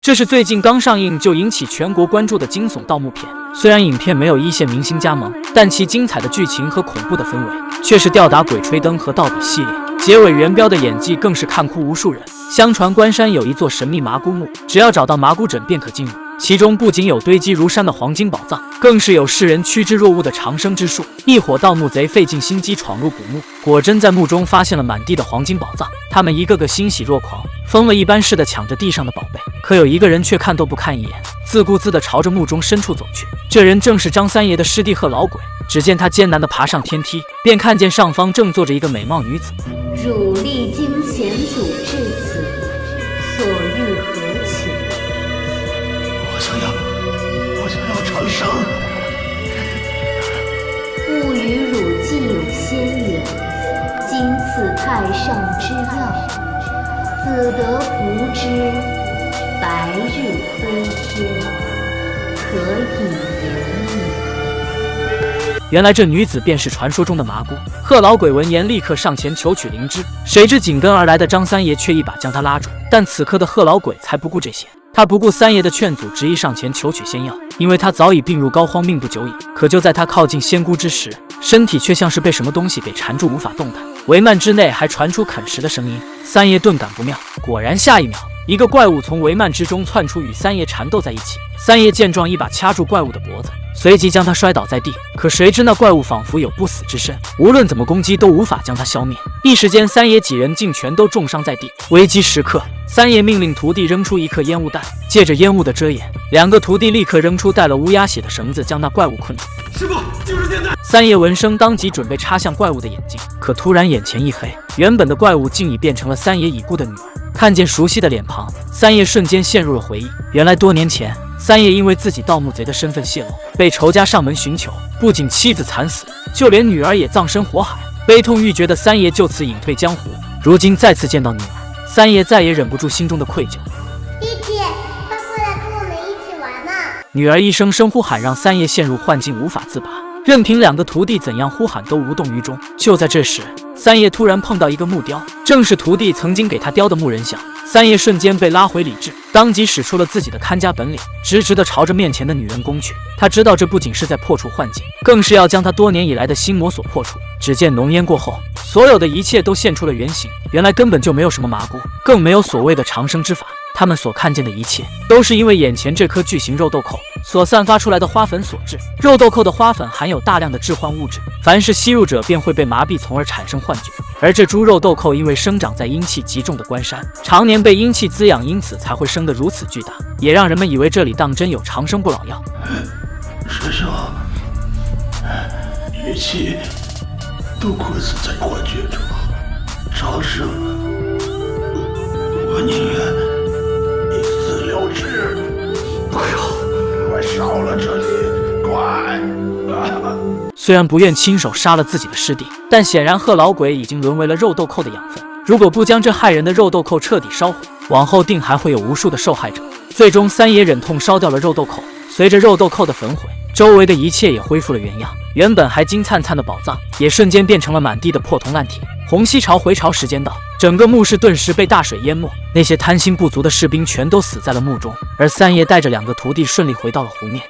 这是最近刚上映就引起全国关注的惊悚盗墓片。虽然影片没有一线明星加盟，但其精彩的剧情和恐怖的氛围却是吊打《鬼吹灯》和《盗笔》系列。结尾元彪的演技更是看哭无数人。相传关山有一座神秘麻姑墓，只要找到麻姑枕便可进入。其中不仅有堆积如山的黄金宝藏，更是有世人趋之若鹜的长生之术。一伙盗墓贼费尽心机闯入古墓，果真在墓中发现了满地的黄金宝藏。他们一个个欣喜若狂，疯了一般似的抢着地上的宝贝。可有一个人却看都不看一眼，自顾自地朝着墓中深处走去。这人正是张三爷的师弟贺老鬼。只见他艰难地爬上天梯，便看见上方正坐着一个美貌女子。汝历经险阻至此，所欲何求？我想要长生。吾与汝既有仙缘，今赐太上之药，子得福之，白日飞天，可以言矣。原来这女子便是传说中的麻姑。贺老鬼闻言立刻上前求取灵芝，谁知紧跟而来的张三爷却一把将他拉住。但此刻的贺老鬼才不顾这些，他不顾三爷的劝阻，执意上前求取仙药，因为他早已病入膏肓，命不久矣。可就在他靠近仙姑之时，身体却像是被什么东西给缠住，无法动弹。帷幔之内还传出啃食的声音，三爷顿感不妙。果然下一秒，一个怪物从帷幔之中窜出，与三爷缠斗在一起。三爷见状，一把掐住怪物的脖子，随即将他摔倒在地。可谁知那怪物仿佛有不死之身，无论怎么攻击都无法将他消灭。一时间，三爷几人竟全都重伤在地。危机时刻，三爷命令徒弟扔出一颗烟雾弹，借着烟雾的遮掩，两个徒弟立刻扔出带了乌鸦血的绳子，将那怪物困住。师傅，就是现在！三爷闻声当即准备插向怪物的眼睛，可突然眼前一黑，原本的怪物竟已变成了三爷已故的女儿。看见熟悉的脸庞，三爷瞬间陷入了回忆。原来多年前，三爷因为自己盗墓贼的身份泄露，被仇家上门寻求，不仅妻子惨死，就连女儿也葬身火海。悲痛欲绝的三爷就此隐退江湖。如今再次见到女儿，三爷再也忍不住心中的愧疚。弟弟，快过来跟我们一起玩嘛！女儿一声声呼喊，让三爷陷入幻境，无法自拔。任凭两个徒弟怎样呼喊，都无动于衷。就在这时，三爷突然碰到一个木雕，正是徒弟曾经给他雕的木人像。三爷瞬间被拉回理智，当即使出了自己的看家本领，直直地朝着面前的女人攻去。他知道这不仅是在破除幻境，更是要将他多年以来的心魔所破除。只见浓烟过后，所有的一切都现出了原形。原来根本就没有什么麻姑，更没有所谓的长生之法。他们所看见的一切，都是因为眼前这颗巨型肉豆蔻所散发出来的花粉所致。肉豆蔻的花粉含有大量的致幻物质，凡是吸入者便会被麻痹，从而产生幻觉。而这株肉豆蔻因为生长在阴气极重的关山，常年被阴气滋养，因此才会生得如此巨大，也让人们以为这里当真有长生不老药。师兄，一切都困死在幻觉中，长生，我宁愿一死了之。不要，快烧了这里，快！虽然不愿亲手杀了自己的师弟，但显然贺老鬼已经沦为了肉豆蔻的养分。如果不将这害人的肉豆蔻彻底烧毁，往后定还会有无数的受害者。最终，三爷忍痛烧掉了肉豆蔻。随着肉豆蔻的焚毁，周围的一切也恢复了原样。原本还金灿灿的宝藏，也瞬间变成了满地的破铜烂铁。洪熙朝回朝时间到，整个墓室顿时被大水淹没，那些贪心不足的士兵全都死在了墓中，而三爷带着两个徒弟顺利回到了湖面。